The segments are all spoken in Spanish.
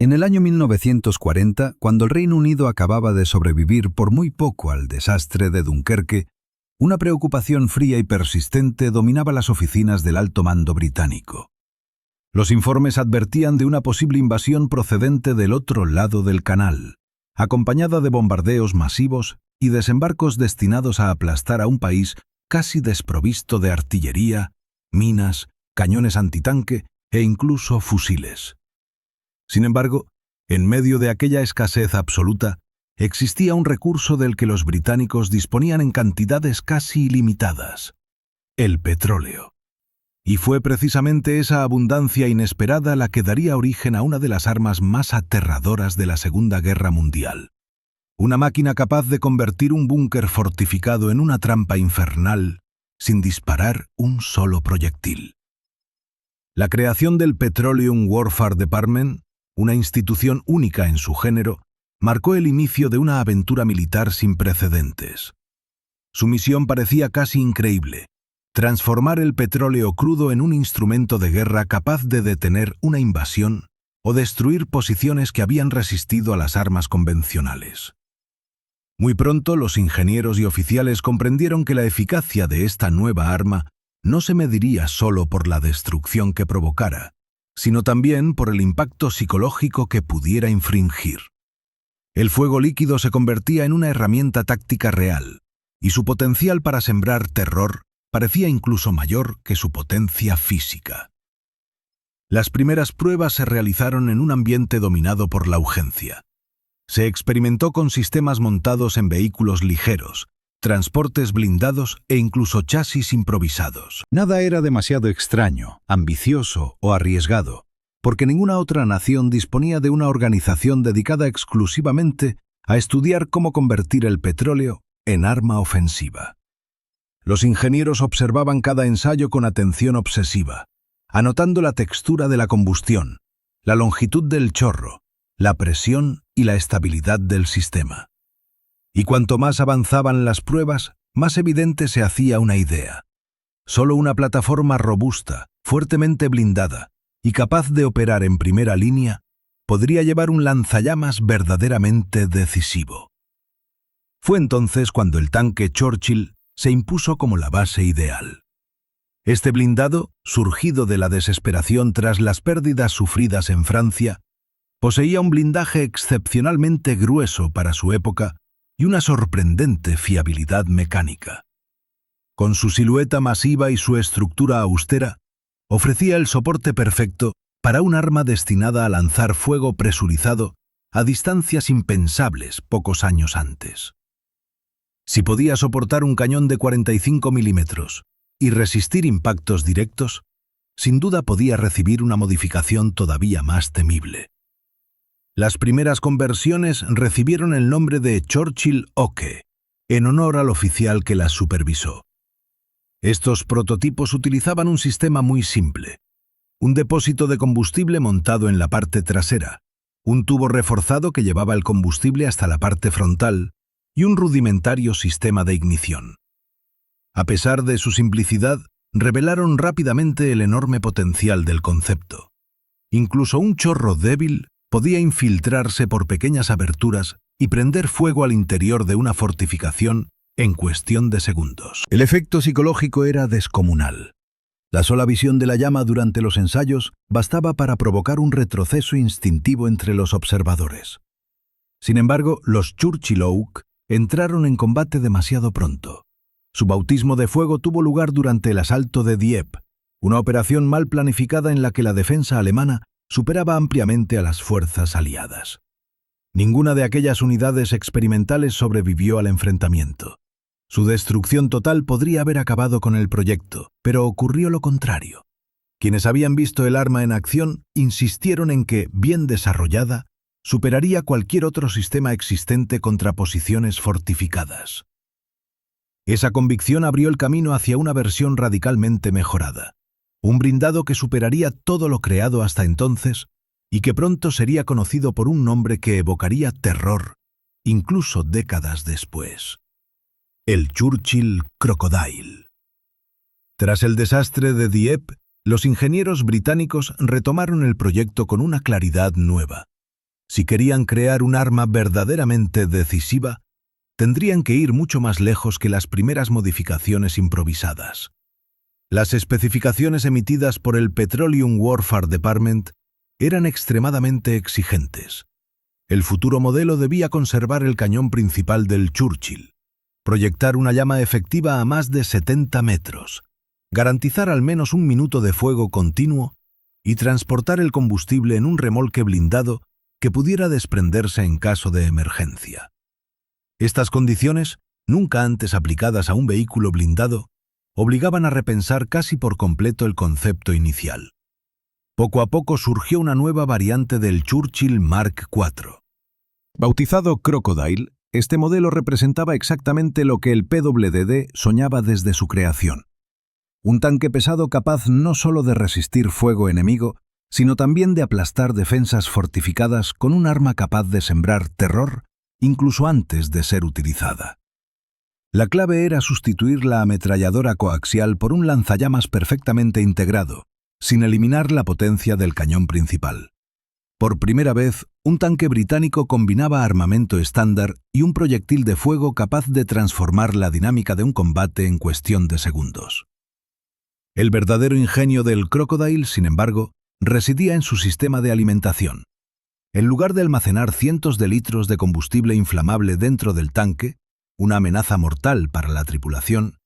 En el año 1940, cuando el Reino Unido acababa de sobrevivir por muy poco al desastre de Dunkerque, una preocupación fría y persistente dominaba las oficinas del alto mando británico. Los informes advertían de una posible invasión procedente del otro lado del canal, acompañada de bombardeos masivos y desembarcos destinados a aplastar a un país casi desprovisto de artillería, minas, cañones antitanque e incluso fusiles. Sin embargo, en medio de aquella escasez absoluta, existía un recurso del que los británicos disponían en cantidades casi ilimitadas: el petróleo. Y fue precisamente esa abundancia inesperada la que daría origen a una de las armas más aterradoras de la Segunda Guerra Mundial. Una máquina capaz de convertir un búnker fortificado en una trampa infernal sin disparar un solo proyectil. La creación del Petroleum Warfare Department, una institución única en su género, marcó el inicio de una aventura militar sin precedentes. Su misión parecía casi increíble: transformar el petróleo crudo en un instrumento de guerra capaz de detener una invasión o destruir posiciones que habían resistido a las armas convencionales. Muy pronto los ingenieros y oficiales comprendieron que la eficacia de esta nueva arma no se mediría solo por la destrucción que provocara, sino también por el impacto psicológico que pudiera infringir. El fuego líquido se convertía en una herramienta táctica real, y su potencial para sembrar terror parecía incluso mayor que su potencia física. Las primeras pruebas se realizaron en un ambiente dominado por la urgencia. Se experimentó con sistemas montados en vehículos ligeros, transportes blindados e incluso chasis improvisados. Nada era demasiado extraño, ambicioso o arriesgado, porque ninguna otra nación disponía de una organización dedicada exclusivamente a estudiar cómo convertir el petróleo en arma ofensiva. Los ingenieros observaban cada ensayo con atención obsesiva, anotando la textura de la combustión, la longitud del chorro, la presión y la estabilidad del sistema. Y cuanto más avanzaban las pruebas, más evidente se hacía una idea. Solo una plataforma robusta, fuertemente blindada y capaz de operar en primera línea podría llevar un lanzallamas verdaderamente decisivo. Fue entonces cuando el tanque Churchill se impuso como la base ideal. Este blindado, surgido de la desesperación tras las pérdidas sufridas en Francia, poseía un blindaje excepcionalmente grueso para su época y una sorprendente fiabilidad mecánica. Con su silueta masiva y su estructura austera, ofrecía el soporte perfecto para un arma destinada a lanzar fuego presurizado a distancias impensables pocos años antes. Si podía soportar un cañón de 45 milímetros y resistir impactos directos, sin duda podía recibir una modificación todavía más temible. Las primeras conversiones recibieron el nombre de Churchill Oke, en honor al oficial que las supervisó. Estos prototipos utilizaban un sistema muy simple: un depósito de combustible montado en la parte trasera, un tubo reforzado que llevaba el combustible hasta la parte frontal y un rudimentario sistema de ignición. A pesar de su simplicidad, revelaron rápidamente el enorme potencial del concepto. Incluso un chorro débil podía infiltrarse por pequeñas aberturas y prender fuego al interior de una fortificación en cuestión de segundos. El efecto psicológico era descomunal. La sola visión de la llama durante los ensayos bastaba para provocar un retroceso instintivo entre los observadores. Sin embargo, los Churchill Oak entraron en combate demasiado pronto. Su bautismo de fuego tuvo lugar durante el asalto de Dieppe, una operación mal planificada en la que la defensa alemana superaba ampliamente a las fuerzas aliadas. Ninguna de aquellas unidades experimentales sobrevivió al enfrentamiento. Su destrucción total podría haber acabado con el proyecto, pero ocurrió lo contrario. Quienes habían visto el arma en acción insistieron en que, bien desarrollada, superaría cualquier otro sistema existente contra posiciones fortificadas. Esa convicción abrió el camino hacia una versión radicalmente mejorada. Un blindado que superaría todo lo creado hasta entonces y que pronto sería conocido por un nombre que evocaría terror, incluso décadas después: el Churchill Crocodile. Tras el desastre de Dieppe, los ingenieros británicos retomaron el proyecto con una claridad nueva. Si querían crear un arma verdaderamente decisiva, tendrían que ir mucho más lejos que las primeras modificaciones improvisadas. Las especificaciones emitidas por el Petroleum Warfare Department eran extremadamente exigentes. El futuro modelo debía conservar el cañón principal del Churchill, proyectar una llama efectiva a más de 70 metros, garantizar al menos 1 minuto de fuego continuo y transportar el combustible en un remolque blindado que pudiera desprenderse en caso de emergencia. Estas condiciones, nunca antes aplicadas a un vehículo blindado, obligaban a repensar casi por completo el concepto inicial. Poco a poco surgió una nueva variante del Churchill Mark IV. Bautizado Crocodile, este modelo representaba exactamente lo que el PWD soñaba desde su creación. Un tanque pesado capaz no solo de resistir fuego enemigo, sino también de aplastar defensas fortificadas con un arma capaz de sembrar terror incluso antes de ser utilizada. La clave era sustituir la ametralladora coaxial por un lanzallamas perfectamente integrado, sin eliminar la potencia del cañón principal. Por primera vez, un tanque británico combinaba armamento estándar y un proyectil de fuego capaz de transformar la dinámica de un combate en cuestión de segundos. El verdadero ingenio del Crocodile, sin embargo, residía en su sistema de alimentación. En lugar de almacenar cientos de litros de combustible inflamable dentro del tanque, una amenaza mortal para la tripulación,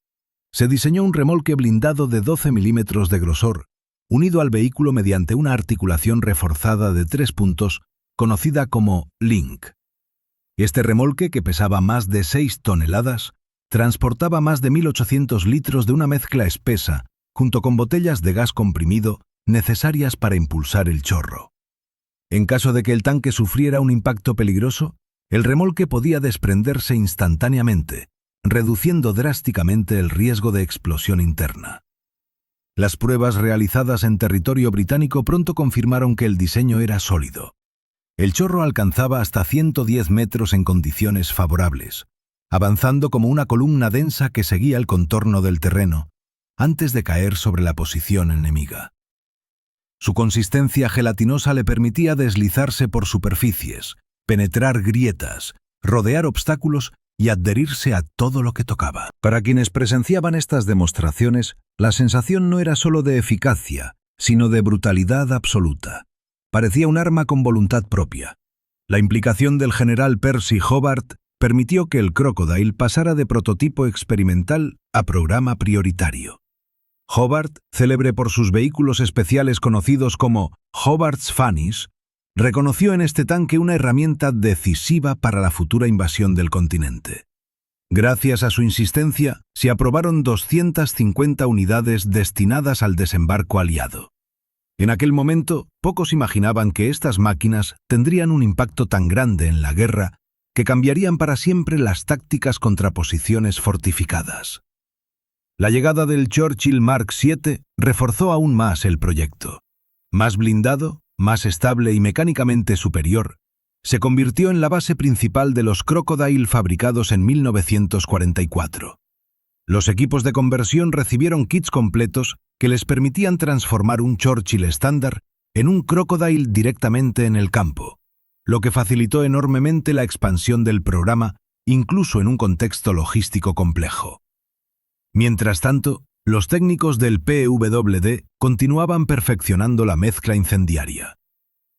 se diseñó un remolque blindado de 12 milímetros de grosor, unido al vehículo mediante una articulación reforzada de 3 puntos, conocida como Link. Este remolque, que pesaba más de 6 toneladas, transportaba más de 1.800 litros de una mezcla espesa, junto con botellas de gas comprimido necesarias para impulsar el chorro. En caso de que el tanque sufriera un impacto peligroso, el remolque podía desprenderse instantáneamente, reduciendo drásticamente el riesgo de explosión interna. Las pruebas realizadas en territorio británico pronto confirmaron que el diseño era sólido. El chorro alcanzaba hasta 110 metros en condiciones favorables, avanzando como una columna densa que seguía el contorno del terreno, antes de caer sobre la posición enemiga. Su consistencia gelatinosa le permitía deslizarse por superficies, penetrar grietas, rodear obstáculos y adherirse a todo lo que tocaba. Para quienes presenciaban estas demostraciones, la sensación no era solo de eficacia, sino de brutalidad absoluta. Parecía un arma con voluntad propia. La implicación del general Percy Hobart permitió que el Crocodile pasara de prototipo experimental a programa prioritario. Hobart, célebre por sus vehículos especiales conocidos como Hobart's Fannies, reconoció en este tanque una herramienta decisiva para la futura invasión del continente. Gracias a su insistencia, se aprobaron 250 unidades destinadas al desembarco aliado. En aquel momento, pocos imaginaban que estas máquinas tendrían un impacto tan grande en la guerra que cambiarían para siempre las tácticas contra posiciones fortificadas. La llegada del Churchill Mark VII reforzó aún más el proyecto. Más blindado, más estable y mecánicamente superior, se convirtió en la base principal de los Crocodile fabricados en 1944. Los equipos de conversión recibieron kits completos que les permitían transformar un Churchill estándar en un Crocodile directamente en el campo, lo que facilitó enormemente la expansión del programa, incluso en un contexto logístico complejo. Mientras tanto, los técnicos del PWD continuaban perfeccionando la mezcla incendiaria.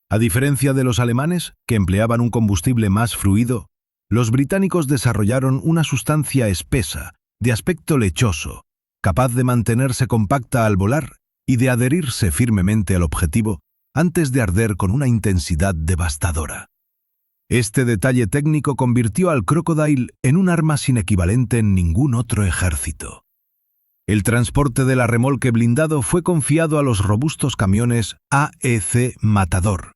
A diferencia de los alemanes, que empleaban un combustible más fluido, los británicos desarrollaron una sustancia espesa, de aspecto lechoso, capaz de mantenerse compacta al volar y de adherirse firmemente al objetivo antes de arder con una intensidad devastadora. Este detalle técnico convirtió al Crocodile en un arma sin equivalente en ningún otro ejército. El transporte de la remolque blindado fue confiado a los robustos camiones AEC Matador,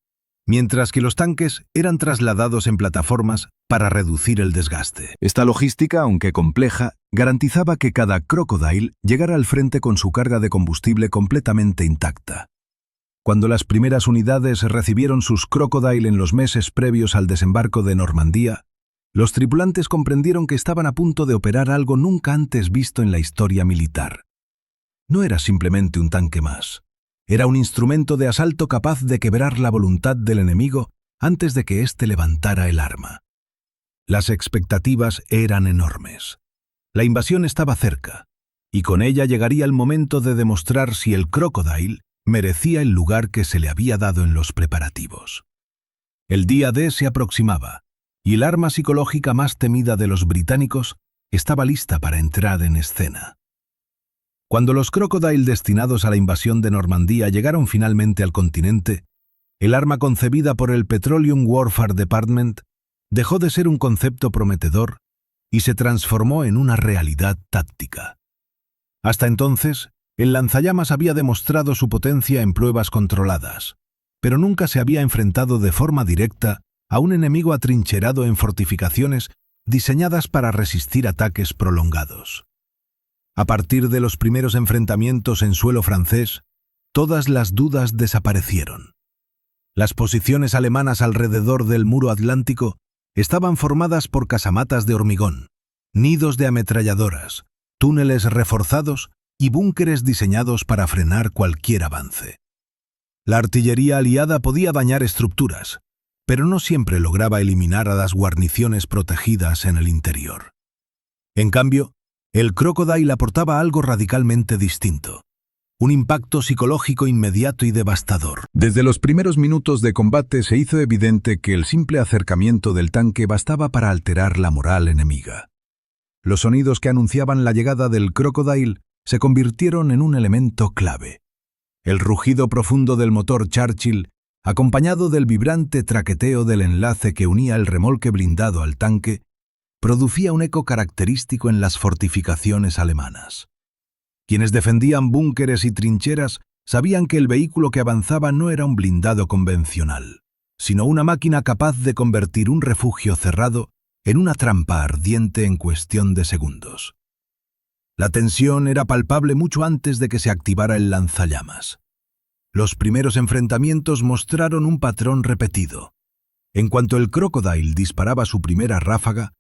mientras que los tanques eran trasladados en plataformas para reducir el desgaste. Esta logística, aunque compleja, garantizaba que cada Crocodile llegara al frente con su carga de combustible completamente intacta. Cuando las primeras unidades recibieron sus Crocodile en los meses previos al desembarco de Normandía, los tripulantes comprendieron que estaban a punto de operar algo nunca antes visto en la historia militar. No era simplemente un tanque más. Era un instrumento de asalto capaz de quebrar la voluntad del enemigo antes de que éste levantara el arma. Las expectativas eran enormes. La invasión estaba cerca, y con ella llegaría el momento de demostrar si el Crocodile merecía el lugar que se le había dado en los preparativos. El día D se aproximaba, y el arma psicológica más temida de los británicos estaba lista para entrar en escena. Cuando los Crocodile destinados a la invasión de Normandía llegaron finalmente al continente, el arma concebida por el Petroleum Warfare Department dejó de ser un concepto prometedor y se transformó en una realidad táctica. Hasta entonces, el lanzallamas había demostrado su potencia en pruebas controladas, pero nunca se había enfrentado de forma directa a un enemigo atrincherado en fortificaciones diseñadas para resistir ataques prolongados. A partir de los primeros enfrentamientos en suelo francés, todas las dudas desaparecieron. Las posiciones alemanas alrededor del muro atlántico estaban formadas por casamatas de hormigón, nidos de ametralladoras, túneles reforzados y búnkeres diseñados para frenar cualquier avance. La artillería aliada podía dañar estructuras, pero no siempre lograba eliminar a las guarniciones protegidas en el interior. En cambio, el Crocodile aportaba algo radicalmente distinto: un impacto psicológico inmediato y devastador. Desde los primeros minutos de combate se hizo evidente que el simple acercamiento del tanque bastaba para alterar la moral enemiga. Los sonidos que anunciaban la llegada del Crocodile se convirtieron en un elemento clave. El rugido profundo del motor Churchill, acompañado del vibrante traqueteo del enlace que unía el remolque blindado al tanque, producía un eco característico en las fortificaciones alemanas. Quienes defendían búnkeres y trincheras sabían que el vehículo que avanzaba no era un blindado convencional, sino una máquina capaz de convertir un refugio cerrado en una trampa ardiente en cuestión de segundos. La tensión era palpable mucho antes de que se activara el lanzallamas. Los primeros enfrentamientos mostraron un patrón repetido. En cuanto el Crocodile disparaba su primera ráfaga,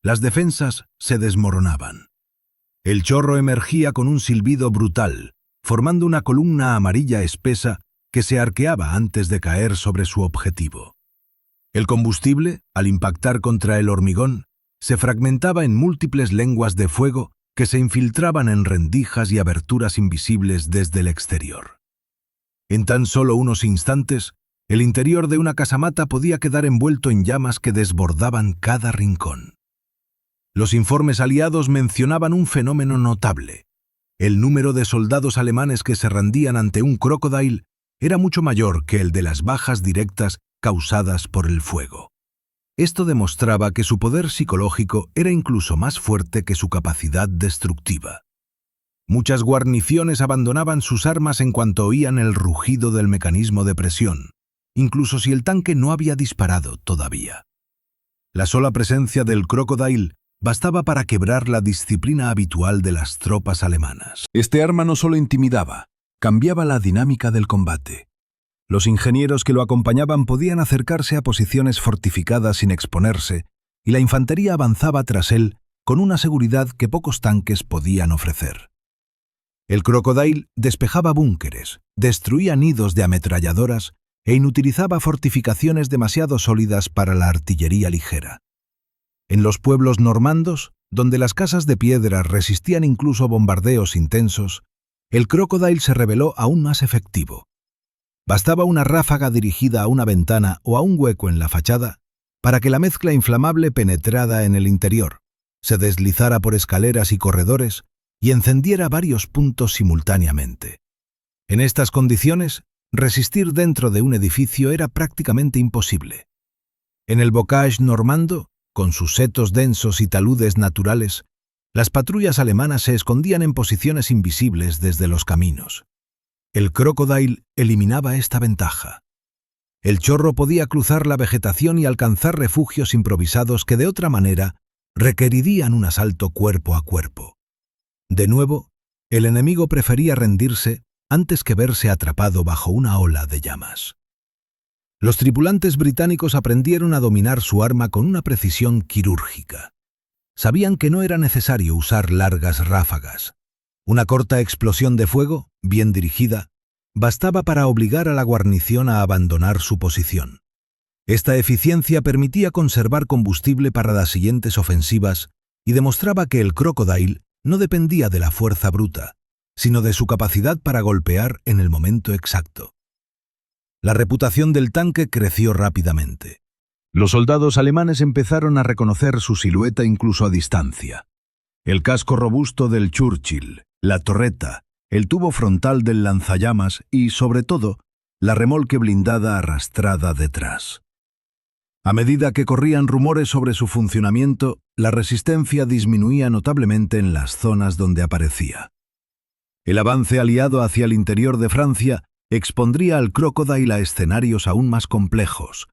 las defensas se desmoronaban. El chorro emergía con un silbido brutal, formando una columna amarilla espesa que se arqueaba antes de caer sobre su objetivo. El combustible, al impactar contra el hormigón, se fragmentaba en múltiples lenguas de fuego que se infiltraban en rendijas y aberturas invisibles desde el exterior. En tan solo unos instantes, el interior de una casamata podía quedar envuelto en llamas que desbordaban cada rincón. Los informes aliados mencionaban un fenómeno notable. El número de soldados alemanes que se rendían ante un Crocodile era mucho mayor que el de las bajas directas causadas por el fuego. Esto demostraba que su poder psicológico era incluso más fuerte que su capacidad destructiva. Muchas guarniciones abandonaban sus armas en cuanto oían el rugido del mecanismo de presión, incluso si el tanque no había disparado todavía. La sola presencia del Crocodile bastaba para quebrar la disciplina habitual de las tropas alemanas. Este arma no solo intimidaba, cambiaba la dinámica del combate. Los ingenieros que lo acompañaban podían acercarse a posiciones fortificadas sin exponerse, y la infantería avanzaba tras él con una seguridad que pocos tanques podían ofrecer. El Crocodile despejaba búnkeres, destruía nidos de ametralladoras e inutilizaba fortificaciones demasiado sólidas para la artillería ligera. En los pueblos normandos, donde las casas de piedra resistían incluso bombardeos intensos, el Crocodile se reveló aún más efectivo. Bastaba una ráfaga dirigida a una ventana o a un hueco en la fachada para que la mezcla inflamable penetrara en el interior, se deslizara por escaleras y corredores y encendiera varios puntos simultáneamente. En estas condiciones, resistir dentro de un edificio era prácticamente imposible. En el bocage normando, con sus setos densos y taludes naturales, las patrullas alemanas se escondían en posiciones invisibles desde los caminos. El Crocodile eliminaba esta ventaja. El chorro podía cruzar la vegetación y alcanzar refugios improvisados que de otra manera requerirían un asalto cuerpo a cuerpo. De nuevo, el enemigo prefería rendirse antes que verse atrapado bajo una ola de llamas. Los tripulantes británicos aprendieron a dominar su arma con una precisión quirúrgica. Sabían que no era necesario usar largas ráfagas. Una corta explosión de fuego, bien dirigida, bastaba para obligar a la guarnición a abandonar su posición. Esta eficiencia permitía conservar combustible para las siguientes ofensivas y demostraba que el Crocodile no dependía de la fuerza bruta, sino de su capacidad para golpear en el momento exacto. La reputación del tanque creció rápidamente. Los soldados alemanes empezaron a reconocer su silueta incluso a distancia. El casco robusto del Churchill, la torreta, el tubo frontal del lanzallamas y, sobre todo, la remolque blindada arrastrada detrás. A medida que corrían rumores sobre su funcionamiento, la resistencia disminuía notablemente en las zonas donde aparecía. El avance aliado hacia el interior de Francia expondría al Crocodile a escenarios aún más complejos,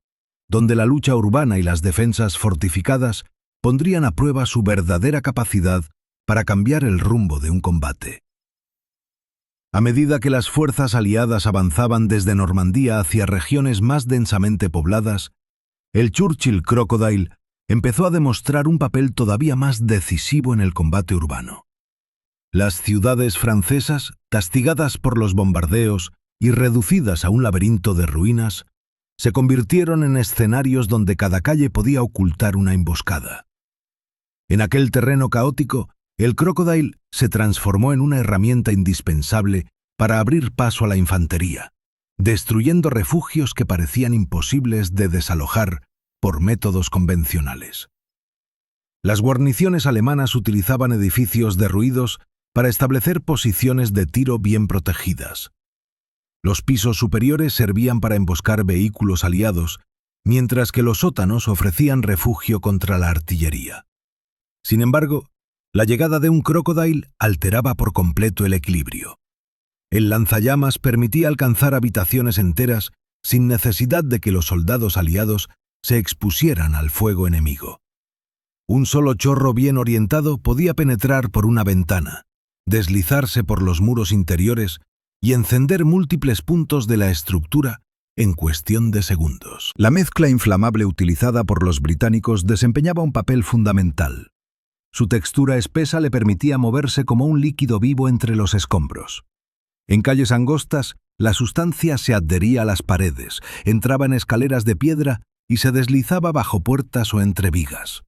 donde la lucha urbana y las defensas fortificadas pondrían a prueba su verdadera capacidad para cambiar el rumbo de un combate. A medida que las fuerzas aliadas avanzaban desde Normandía hacia regiones más densamente pobladas, el Churchill Crocodile empezó a demostrar un papel todavía más decisivo en el combate urbano. Las ciudades francesas, castigadas por los bombardeos y reducidas a un laberinto de ruinas, se convirtieron en escenarios donde cada calle podía ocultar una emboscada. En aquel terreno caótico, el Crocodile se transformó en una herramienta indispensable para abrir paso a la infantería, destruyendo refugios que parecían imposibles de desalojar por métodos convencionales. Las guarniciones alemanas utilizaban edificios derruidos para establecer posiciones de tiro bien protegidas. Los pisos superiores servían para emboscar vehículos aliados, mientras que los sótanos ofrecían refugio contra la artillería. Sin embargo, la llegada de un Crocodile alteraba por completo el equilibrio. El lanzallamas permitía alcanzar habitaciones enteras sin necesidad de que los soldados aliados se expusieran al fuego enemigo. Un solo chorro bien orientado podía penetrar por una ventana, deslizarse por los muros interiores y encender múltiples puntos de la estructura en cuestión de segundos. La mezcla inflamable utilizada por los británicos desempeñaba un papel fundamental. Su textura espesa le permitía moverse como un líquido vivo entre los escombros. En calles angostas, la sustancia se adhería a las paredes, entraba en escaleras de piedra y se deslizaba bajo puertas o entre vigas.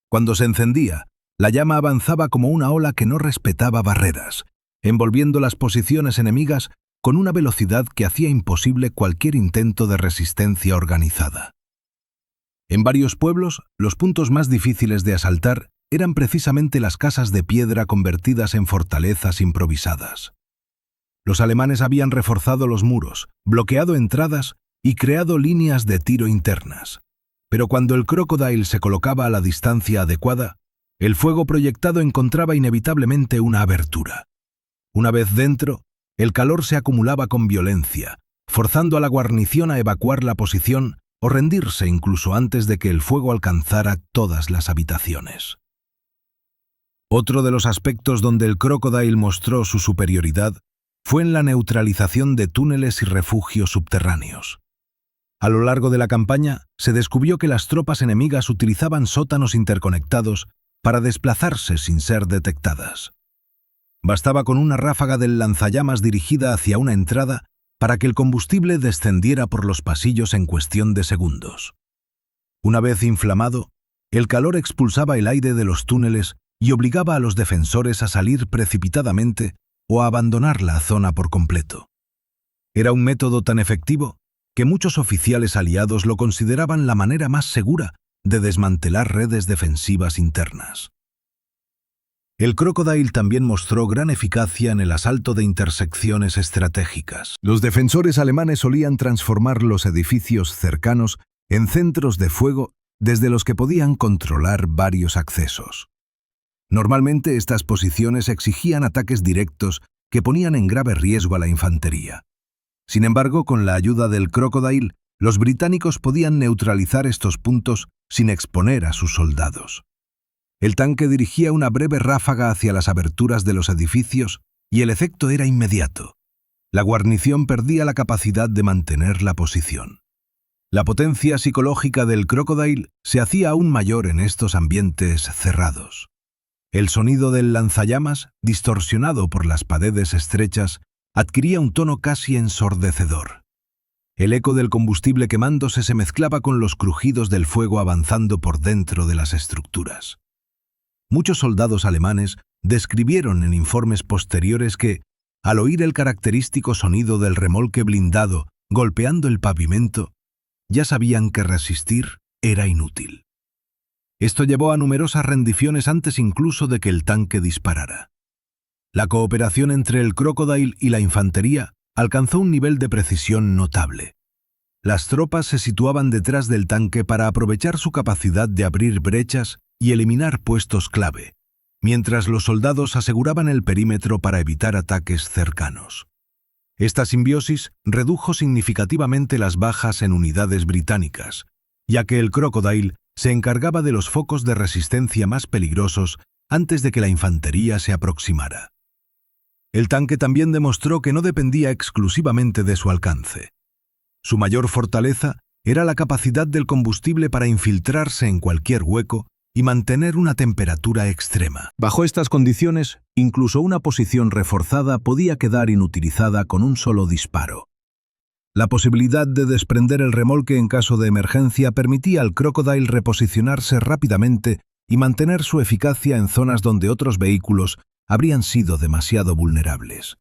Cuando se encendía, la llama avanzaba como una ola que no respetaba barreras, envolviendo las posiciones enemigas con una velocidad que hacía imposible cualquier intento de resistencia organizada. En varios pueblos, los puntos más difíciles de asaltar eran precisamente las casas de piedra convertidas en fortalezas improvisadas. Los alemanes habían reforzado los muros, bloqueado entradas y creado líneas de tiro internas. Pero cuando el Crocodile se colocaba a la distancia adecuada, el fuego proyectado encontraba inevitablemente una abertura. Una vez dentro, el calor se acumulaba con violencia, forzando a la guarnición a evacuar la posición o rendirse incluso antes de que el fuego alcanzara todas las habitaciones. Otro de los aspectos donde el Crocodile mostró su superioridad fue en la neutralización de túneles y refugios subterráneos. A lo largo de la campaña, se descubrió que las tropas enemigas utilizaban sótanos interconectados para desplazarse sin ser detectadas. Bastaba con una ráfaga del lanzallamas dirigida hacia una entrada para que el combustible descendiera por los pasillos en cuestión de segundos. Una vez inflamado, el calor expulsaba el aire de los túneles y obligaba a los defensores a salir precipitadamente o a abandonar la zona por completo. Era un método tan efectivo que muchos oficiales aliados lo consideraban la manera más segura de desmantelar redes defensivas internas. El Crocodile también mostró gran eficacia en el asalto de intersecciones estratégicas. Los defensores alemanes solían transformar los edificios cercanos en centros de fuego desde los que podían controlar varios accesos. Normalmente estas posiciones exigían ataques directos que ponían en grave riesgo a la infantería. Sin embargo, con la ayuda del Crocodile, los británicos podían neutralizar estos puntos sin exponer a sus soldados. El tanque dirigía una breve ráfaga hacia las aberturas de los edificios y el efecto era inmediato. La guarnición perdía la capacidad de mantener la posición. La potencia psicológica del Crocodile se hacía aún mayor en estos ambientes cerrados. El sonido del lanzallamas, distorsionado por las paredes estrechas, adquiría un tono casi ensordecedor. El eco del combustible quemándose se mezclaba con los crujidos del fuego avanzando por dentro de las estructuras. Muchos soldados alemanes describieron en informes posteriores que, al oír el característico sonido del remolque blindado golpeando el pavimento, ya sabían que resistir era inútil. Esto llevó a numerosas rendiciones antes incluso de que el tanque disparara. La cooperación entre el Crocodile y la infantería alcanzó un nivel de precisión notable. Las tropas se situaban detrás del tanque para aprovechar su capacidad de abrir brechas y eliminar puestos clave, mientras los soldados aseguraban el perímetro para evitar ataques cercanos. Esta simbiosis redujo significativamente las bajas en unidades británicas, ya que el Crocodile se encargaba de los focos de resistencia más peligrosos antes de que la infantería se aproximara. El tanque también demostró que no dependía exclusivamente de su alcance. Su mayor fortaleza era la capacidad del combustible para infiltrarse en cualquier hueco y mantener una temperatura extrema. Bajo estas condiciones, incluso una posición reforzada podía quedar inutilizada con un solo disparo. La posibilidad de desprender el remolque en caso de emergencia permitía al Crocodile reposicionarse rápidamente y mantener su eficacia en zonas donde otros vehículos habrían sido demasiado vulnerables.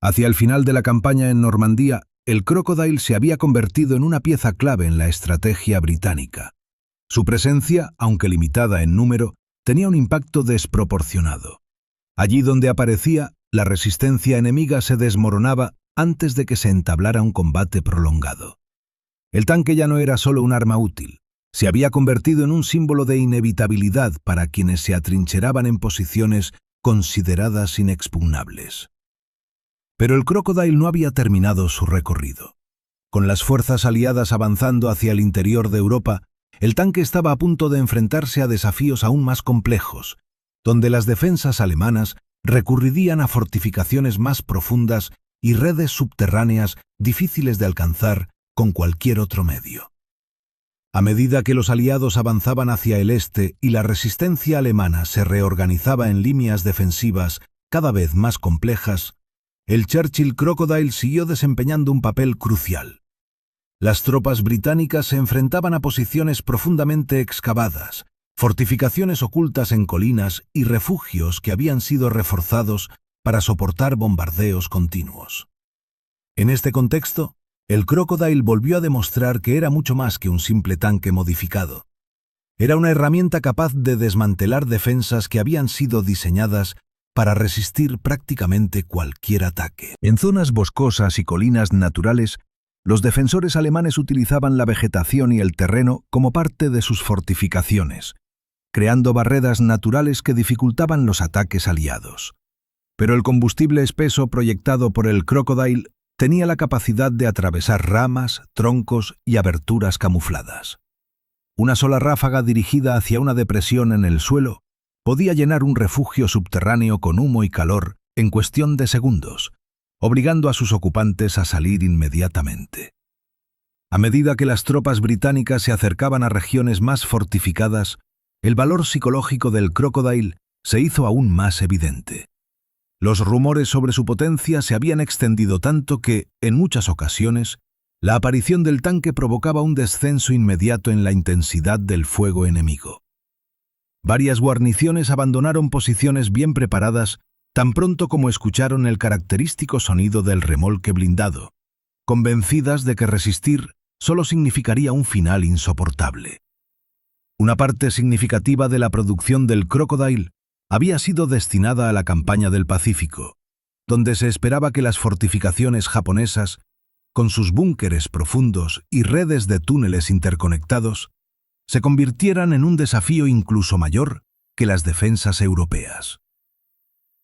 Hacia el final de la campaña en Normandía, el Crocodile se había convertido en una pieza clave en la estrategia británica. Su presencia, aunque limitada en número, tenía un impacto desproporcionado. Allí donde aparecía, la resistencia enemiga se desmoronaba antes de que se entablara un combate prolongado. El tanque ya no era solo un arma útil, se había convertido en un símbolo de inevitabilidad para quienes se atrincheraban en posiciones consideradas inexpugnables. Pero el Crocodile no había terminado su recorrido. Con las fuerzas aliadas avanzando hacia el interior de Europa, el tanque estaba a punto de enfrentarse a desafíos aún más complejos, donde las defensas alemanas recurrirían a fortificaciones más profundas y redes subterráneas difíciles de alcanzar con cualquier otro medio. A medida que los aliados avanzaban hacia el este y la resistencia alemana se reorganizaba en líneas defensivas cada vez más complejas, el Churchill Crocodile siguió desempeñando un papel crucial. Las tropas británicas se enfrentaban a posiciones profundamente excavadas, fortificaciones ocultas en colinas y refugios que habían sido reforzados para soportar bombardeos continuos. En este contexto, el Crocodile volvió a demostrar que era mucho más que un simple tanque modificado. Era una herramienta capaz de desmantelar defensas que habían sido diseñadas para resistir prácticamente cualquier ataque. En zonas boscosas y colinas naturales, los defensores alemanes utilizaban la vegetación y el terreno como parte de sus fortificaciones, creando barreras naturales que dificultaban los ataques aliados. Pero el combustible espeso proyectado por el Crocodile tenía la capacidad de atravesar ramas, troncos y aberturas camufladas. Una sola ráfaga dirigida hacia una depresión en el suelo podía llenar un refugio subterráneo con humo y calor en cuestión de segundos, obligando a sus ocupantes a salir inmediatamente. A medida que las tropas británicas se acercaban a regiones más fortificadas, el valor psicológico del Crocodile se hizo aún más evidente. Los rumores sobre su potencia se habían extendido tanto que, en muchas ocasiones, la aparición del tanque provocaba un descenso inmediato en la intensidad del fuego enemigo. Varias guarniciones abandonaron posiciones bien preparadas tan pronto como escucharon el característico sonido del remolque blindado, convencidas de que resistir solo significaría un final insoportable. Una parte significativa de la producción del Crocodile había sido destinada a la campaña del Pacífico, donde se esperaba que las fortificaciones japonesas, con sus búnkeres profundos y redes de túneles interconectados, se convirtieran en un desafío incluso mayor que las defensas europeas.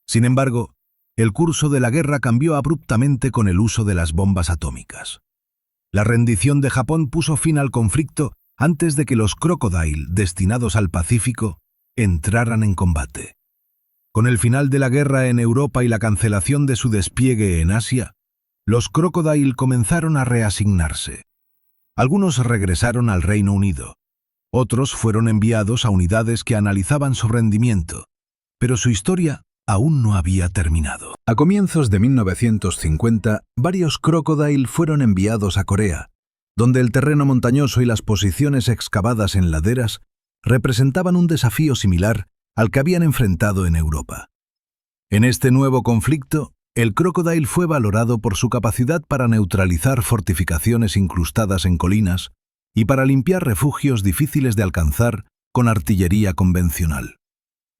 Sin embargo, el curso de la guerra cambió abruptamente con el uso de las bombas atómicas. La rendición de Japón puso fin al conflicto antes de que los Crocodile destinados al Pacífico entraran en combate. Con el final de la guerra en Europa y la cancelación de su despliegue en Asia, los Crocodile comenzaron a reasignarse. Algunos regresaron al Reino Unido. Otros fueron enviados a unidades que analizaban su rendimiento, pero su historia aún no había terminado. A comienzos de 1950, varios Crocodile fueron enviados a Corea, donde el terreno montañoso y las posiciones excavadas en laderas representaban un desafío similar al que habían enfrentado en Europa. En este nuevo conflicto, el Crocodile fue valorado por su capacidad para neutralizar fortificaciones incrustadas en colinas y para limpiar refugios difíciles de alcanzar con artillería convencional.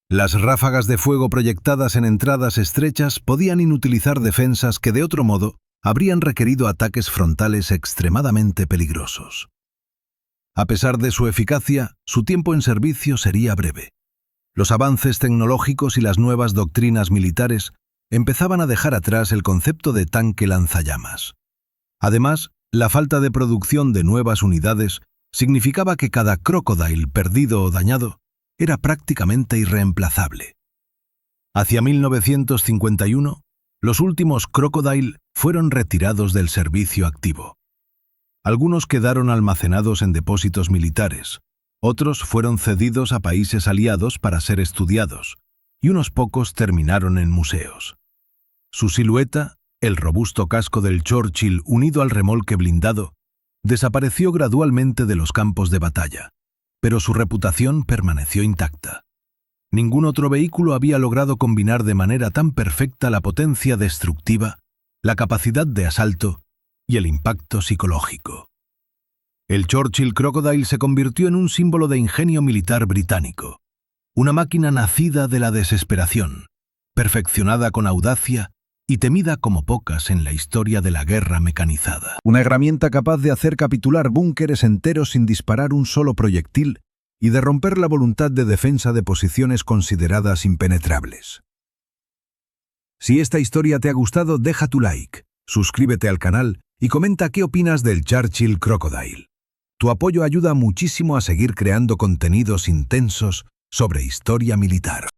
Las ráfagas de fuego proyectadas en entradas estrechas podían inutilizar defensas que de otro modo habrían requerido ataques frontales extremadamente peligrosos. A pesar de su eficacia, su tiempo en servicio sería breve. Los avances tecnológicos y las nuevas doctrinas militares empezaban a dejar atrás el concepto de tanque lanzallamas. Además, la falta de producción de nuevas unidades significaba que cada Crocodile perdido o dañado era prácticamente irreemplazable. Hacia 1951, los últimos Crocodile fueron retirados del servicio activo. Algunos quedaron almacenados en depósitos militares, otros fueron cedidos a países aliados para ser estudiados, y unos pocos terminaron en museos. Su silueta, el robusto casco del Churchill unido al remolque blindado, desapareció gradualmente de los campos de batalla, pero su reputación permaneció intacta. Ningún otro vehículo había logrado combinar de manera tan perfecta la potencia destructiva, la capacidad de asalto y el impacto psicológico. El Churchill Crocodile se convirtió en un símbolo de ingenio militar británico, una máquina nacida de la desesperación, perfeccionada con audacia y temida como pocas en la historia de la guerra mecanizada. Una herramienta capaz de hacer capitular búnkeres enteros sin disparar un solo proyectil y de romper la voluntad de defensa de posiciones consideradas impenetrables. Si esta historia te ha gustado, deja tu like, suscríbete al canal y comenta qué opinas del Churchill Crocodile. Tu apoyo ayuda muchísimo a seguir creando contenidos intensos sobre historia militar.